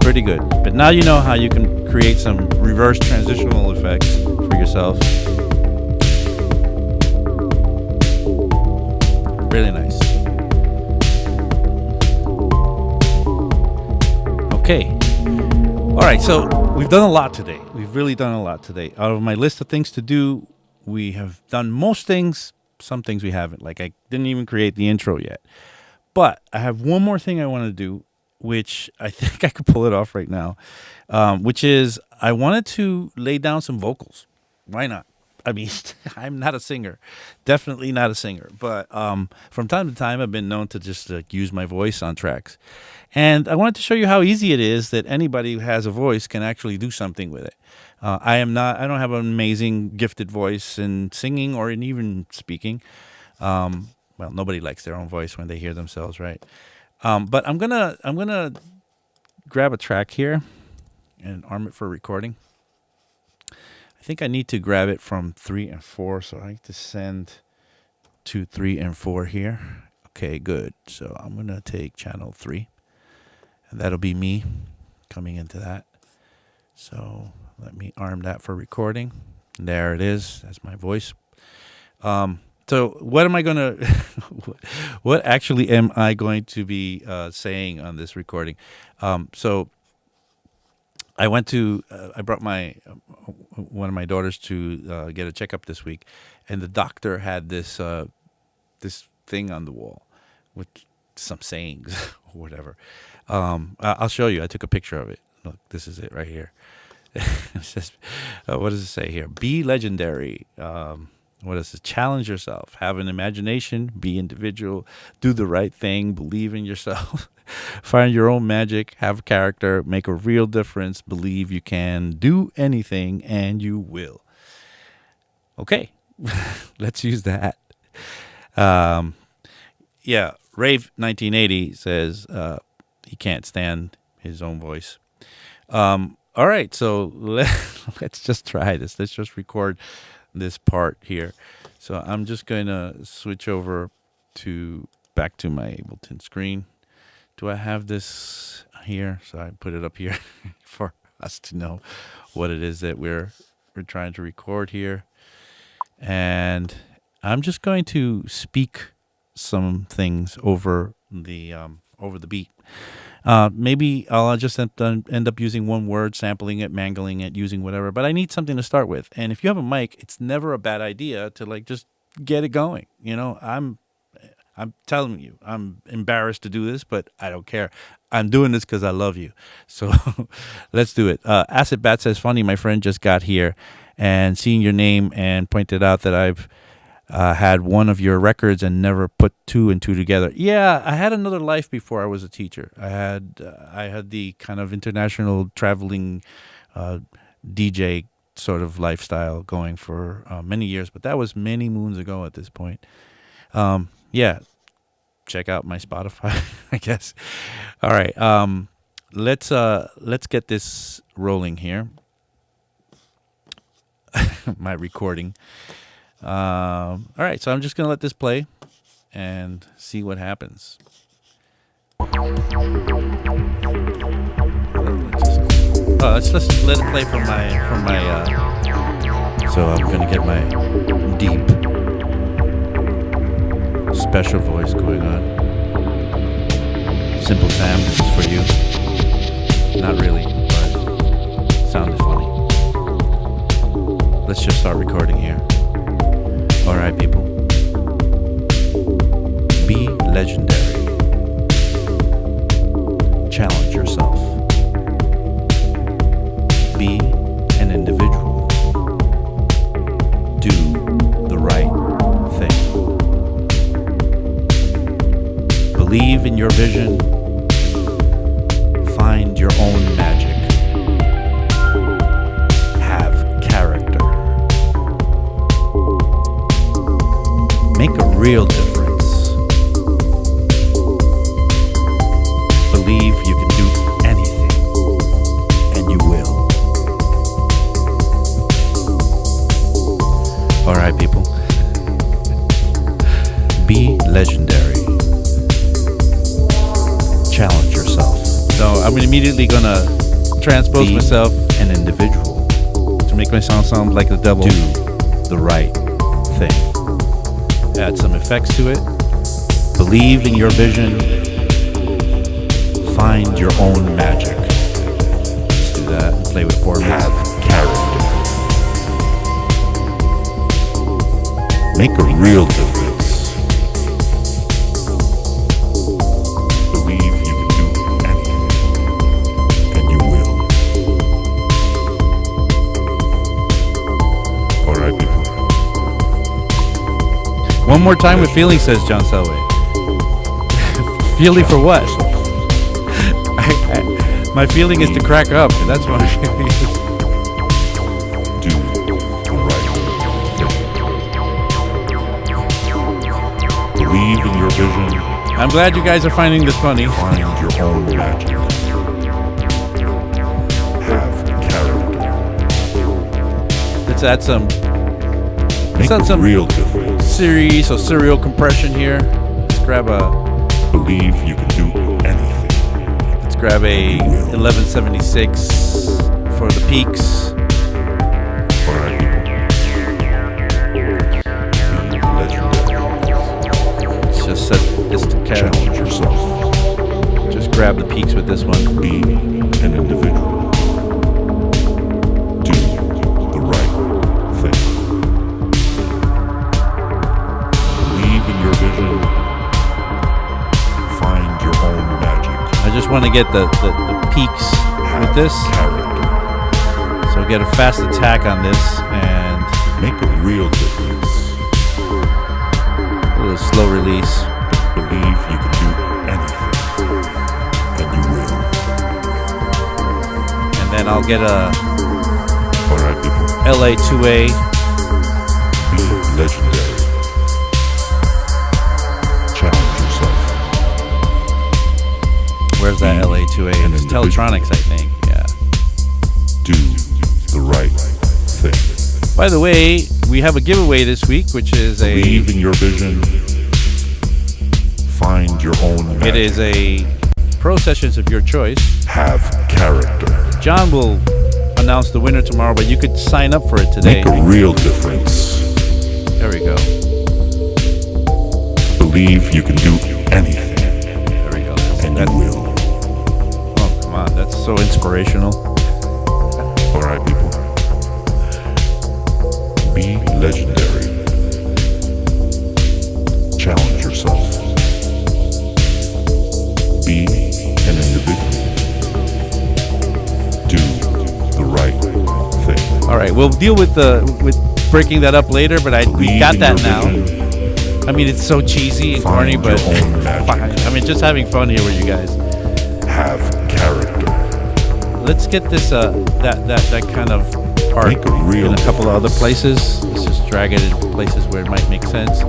Speaker 1: Pretty good. But now you know how you can create some reverse transitional effects for yourself. Really nice. Okay. All right, so we've done a lot today. We've really done a lot today. Out of my list of things to do, we have done most things. Some things we haven't. Like I didn't even create the intro yet. But I have one more thing I want to do, which I think I could pull it off right now, which is I wanted to lay down some vocals. Why not? I mean, I'm not a singer. Definitely not a singer. But from time to time, I've been known to just use my voice on tracks. And I wanted to show you how easy it is that anybody who has a voice can actually do something with it. I don't have an amazing gifted voice in singing or in even speaking. Well, nobody likes their own voice when they hear themselves, right? But I'm gonna grab a track here and arm it for recording. I think I need to grab it from 3 and 4, so I need to send to 3 and 4 here. Okay, good. So I'm gonna take channel 3, and that'll be me coming into that. So let me arm that for recording. There it is. That's my voice. So what am I going to, what actually am I going to be saying on this recording? So I went to, I brought one of my daughters to get a checkup this week, and the doctor had this thing on the wall with some sayings or whatever. I'll show you. I took a picture of it. Look, this is it right here. It says, what does it say here? Be legendary. What is it? Challenge yourself. Have an imagination. Be individual. Do the right thing. Believe in yourself. Find your own magic. Have character. Make a real difference. Believe you can do anything, and you will. Okay, let's use that. Yeah, Rave 1980 says he can't stand his own voice. All right, so let's just try this. Let's just record this part here. So I'm just going to switch over back to my Ableton screen. Do I have this here? So I put it up here for us to know what it is that we're trying to record here. And I'm just going to speak some things over the beat. Maybe I'll just end up using one word, sampling it, mangling it, using whatever. But I need something to start with. And if you have a mic, it's never a bad idea to just get it going. You know, I'm telling you, I'm embarrassed to do this, but I don't care. I'm doing this because I love you. So let's do it. Acid Bat says, funny, my friend just got here and seeing your name and pointed out that I've had one of your records and never put two and two together. Yeah, I had another life before I was a teacher. I had the kind of international traveling DJ sort of lifestyle going for many years, but that was many moons ago at this point. Yeah, check out my Spotify, I guess. All right, let's get this rolling here. My recording. All right, so I'm just gonna let this play and see what happens. Let's just let it play from my. So I'm gonna get my deep special voice going on. Simple Sam, this is for you. Not really, but sounded funny. Let's just start recording here. All right, people. Be legendary. Challenge yourself. Be an individual. Do the right thing. Believe in your vision. Find your own magic. Have character. Make a real difference. Believe you can do anything, and you will. All right, people. Be legendary. Challenge yourself. So I'm immediately gonna transpose myself an individual to make my sound like the devil. Do the right thing. Add some effects to it. Believe in your vision. Find your own magic. Let's do that and play with formats.
Speaker 2: Have character. Make a real difference. Believe you can do anything, and you will. All right, people.
Speaker 1: One more time with feeling, says John Selway. Feeling for what? My feeling is to crack up. That's what my feeling is.
Speaker 2: Do the right thing. Believe in your vision.
Speaker 1: I'm glad you guys are finding this funny.
Speaker 2: Find your own magic. Have character.
Speaker 1: Let's add some.
Speaker 2: Make
Speaker 1: add
Speaker 2: a
Speaker 1: some
Speaker 2: real difference.
Speaker 1: series or serial compression here. Let's grab a.
Speaker 2: Believe you can do anything.
Speaker 1: Let's grab a 1176 for the peaks.
Speaker 2: All right, people. Be legendary.
Speaker 1: Let's just set this to
Speaker 2: Challenge yourself.
Speaker 1: Just grab the peaks with this one.
Speaker 2: Be an individual. Do the right thing. Believe in your vision. Find your own magic.
Speaker 1: I just want to get the peaks with
Speaker 2: Have
Speaker 1: this.
Speaker 2: character.
Speaker 1: So get a fast attack on this and
Speaker 2: Make a real difference.
Speaker 1: a little slow release.
Speaker 2: Believe you can do anything, and you will.
Speaker 1: And then I'll get a
Speaker 2: All right, people.
Speaker 1: LA2A.
Speaker 2: Be legendary. Challenge yourself.
Speaker 1: Where's that LA2A?
Speaker 2: An
Speaker 1: It's
Speaker 2: individual.
Speaker 1: Teletronics, I think. Yeah.
Speaker 2: Do the right thing.
Speaker 1: By the way, we have a giveaway this week, which is
Speaker 2: Believe in your vision. Find your own magic.
Speaker 1: it is a pro sessions of your choice.
Speaker 2: Have character.
Speaker 1: John will announce the winner tomorrow, but you could sign up for it today.
Speaker 2: Make a real difference.
Speaker 1: There we go.
Speaker 2: Believe you can do anything,
Speaker 1: There we go.
Speaker 2: and you will.
Speaker 1: Oh, come on. That's so inspirational.
Speaker 2: All right, people. Be legendary. Challenge yourself. Be an individual. Do the right thing.
Speaker 1: All right, we'll deal with breaking that up later, but we
Speaker 2: Believe
Speaker 1: got
Speaker 2: in
Speaker 1: that
Speaker 2: your
Speaker 1: now.
Speaker 2: vision.
Speaker 1: I mean, it's so cheesy and corny,
Speaker 2: Find your
Speaker 1: but
Speaker 2: own magic.
Speaker 1: fine. I mean, just having fun here with you guys.
Speaker 2: Have character.
Speaker 1: Let's get this that kind of part
Speaker 2: Make a real
Speaker 1: in a couple of other
Speaker 2: difference.
Speaker 1: places. Let's just drag it in places where it might make sense.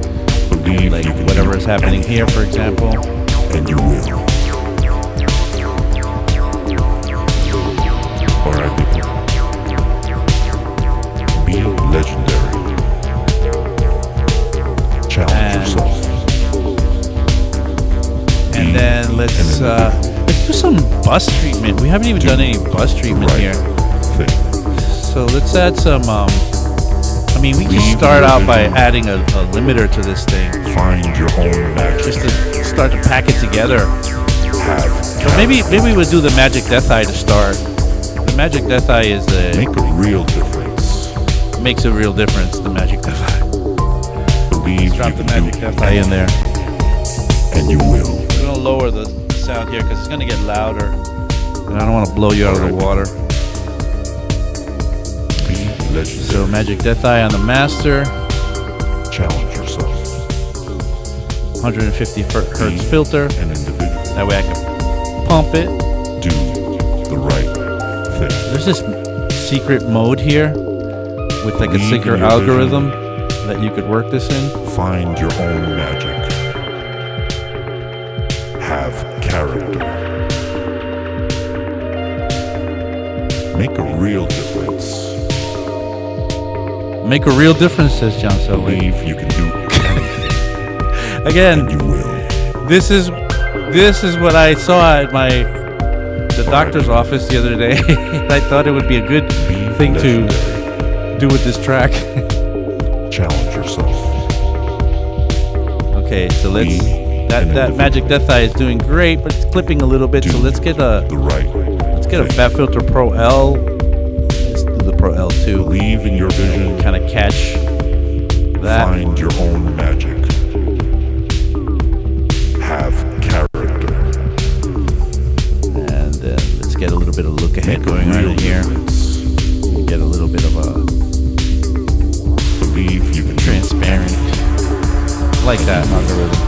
Speaker 2: Believe
Speaker 1: Like
Speaker 2: you can
Speaker 1: whatever
Speaker 2: do
Speaker 1: is happening here, for example.
Speaker 2: and you will. Alright, people. Be legendary. Challenge
Speaker 1: And-
Speaker 2: yourself.
Speaker 1: And then let's do some bus treatment. We haven't even done any bus treatment
Speaker 2: right
Speaker 1: here.
Speaker 2: thing.
Speaker 1: So let's add some. I mean, we can
Speaker 2: Believe in
Speaker 1: start
Speaker 2: your
Speaker 1: out by
Speaker 2: vision.
Speaker 1: adding a limiter to this thing,
Speaker 2: Find your own magic.
Speaker 1: just to start to pack it together.
Speaker 2: Have
Speaker 1: So maybe we'll do the Magic Death Eye to start. The Magic Death Eye is
Speaker 2: make a real difference.
Speaker 1: makes a real difference. The Magic Death Eye.
Speaker 2: Believe
Speaker 1: Drop
Speaker 2: you
Speaker 1: the
Speaker 2: can
Speaker 1: Magic
Speaker 2: do
Speaker 1: Death Eye in there.
Speaker 2: and you will.
Speaker 1: We're gonna lower the sound here because it's gonna get louder, and I don't want to blow you out of the water.
Speaker 2: Be legendary.
Speaker 1: So Magic Death Eye on the master,
Speaker 2: Challenge yourself.
Speaker 1: 150 hertz filter.
Speaker 2: An individual.
Speaker 1: That way I can pump it.
Speaker 2: Do the right thing.
Speaker 1: There's this secret mode here with like a
Speaker 2: Believe in
Speaker 1: secret
Speaker 2: your
Speaker 1: algorithm that you could work this in.
Speaker 2: Find your own magic. Have character. Make a real difference.
Speaker 1: Make a real difference, says John Selway.
Speaker 2: Believe you can do anything
Speaker 1: Again,
Speaker 2: and you will.
Speaker 1: this is what I saw at the doctor's office the other day. I thought it would be a good
Speaker 2: Be
Speaker 1: thing to
Speaker 2: legendary.
Speaker 1: do with this track.
Speaker 2: Challenge yourself.
Speaker 1: Okay, so let's
Speaker 2: Be
Speaker 1: that
Speaker 2: an
Speaker 1: Magic
Speaker 2: individual.
Speaker 1: Death Eye is doing great, but it's clipping a little bit. So
Speaker 2: Do
Speaker 1: let's get a
Speaker 2: the right.
Speaker 1: Fat Filter Pro L. Let's do the Pro L too.
Speaker 2: Believe in your vision.
Speaker 1: Kind of catch that.
Speaker 2: Find your own magic. Have character.
Speaker 1: And then let's get a little bit of look ahead
Speaker 2: Make a
Speaker 1: going on
Speaker 2: real
Speaker 1: in here.
Speaker 2: difference.
Speaker 1: Get a little bit of a
Speaker 2: Believe you can do
Speaker 1: transparent. I like that algorithm.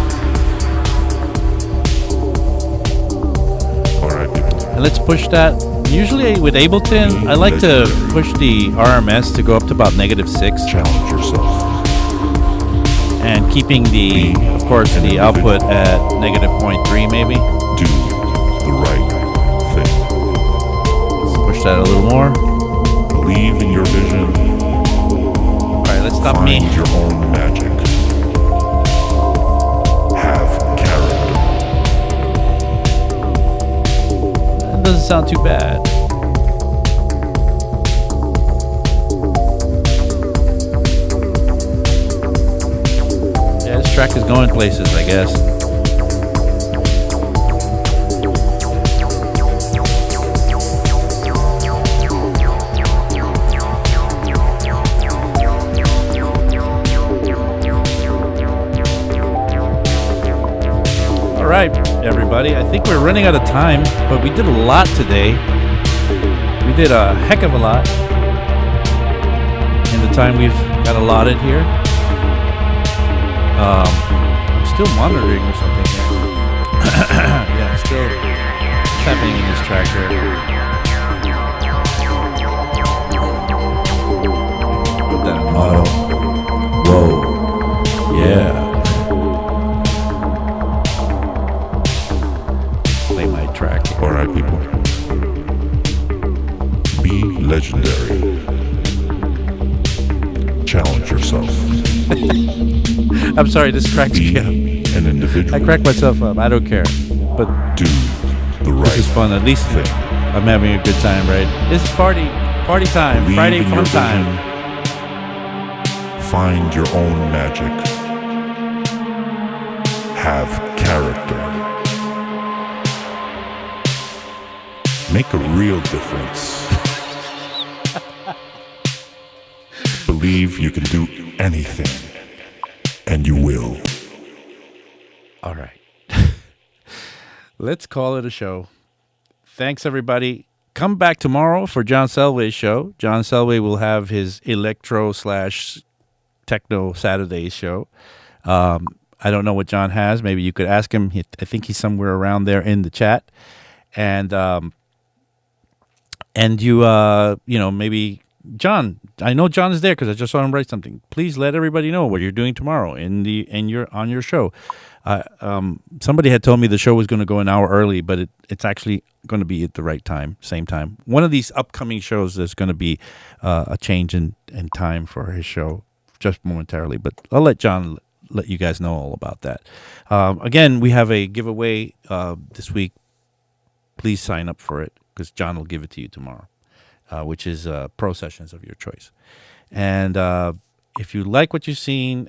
Speaker 2: Alright, people.
Speaker 1: And let's push that. Usually with Ableton, I like to push the RMS to go up to about -6,
Speaker 2: Challenge yourself.
Speaker 1: and keeping of course, the output at -0.3 maybe.
Speaker 2: Do the right thing.
Speaker 1: Let's push that a little more.
Speaker 2: Believe in your vision.
Speaker 1: All right, let's stop
Speaker 2: Find
Speaker 1: me.
Speaker 2: your own magic. Have character.
Speaker 1: That doesn't sound too bad. Yeah, this track is going places, I guess. All right, everybody. I think we're running out of time, but we did a lot today. We did a heck of a lot in the time we've got allotted here. I'm still monitoring or something here. Yeah, still what's happening in this track here. Put that in auto. Whoa. Yeah. Play my track here.
Speaker 2: Alright, people. Be legendary. Challenge yourself.
Speaker 1: I'm sorry, this cracks
Speaker 2: Be
Speaker 1: me up.
Speaker 2: an individual.
Speaker 1: I crack myself up. I don't care. But
Speaker 2: Do the right
Speaker 1: this is fun. At least
Speaker 2: thing.
Speaker 1: I'm having a good time, right? This is party time.
Speaker 2: Believe
Speaker 1: Friday
Speaker 2: in
Speaker 1: fun
Speaker 2: your
Speaker 1: time.
Speaker 2: vision. Find your own magic. Have character. Make a real difference. Believe you can do anything, and you will.
Speaker 1: All right. Let's call it a show. Thanks, everybody. come back tomorrow for John Selway's show. John Selway will have his electro slash techno Saturday show. I don't know what John has. Maybe you could ask him. I think he's somewhere around there in the chat. And maybe John. I know John is there because I just saw him write something. Please let everybody know what you're doing tomorrow on your show. Somebody had told me the show was going to go an hour early, but it's actually going to be at the right time, same time. One of these upcoming shows, there's going to be a change in time for his show just momentarily, but I'll let John let you guys know all about that. Again, we have a giveaway this week. Please sign up for it because John will give it to you tomorrow, which is pro sessions of your choice. And if you like what you've seen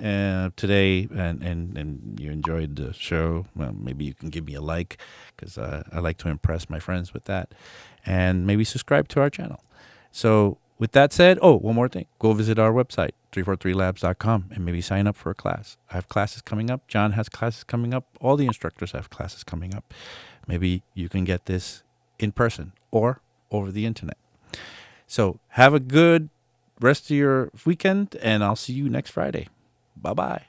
Speaker 1: today and you enjoyed the show, well, maybe you can give me a like because I like to impress my friends with that. And maybe subscribe to our channel. So with that said, one more thing. Go visit our website, 343labs.com, and maybe sign up for a class. I have classes coming up. John has classes coming up. All the instructors have classes coming up. Maybe you can get this in person or over the internet. So have a good rest of your weekend, and I'll see you next Friday. Bye-bye.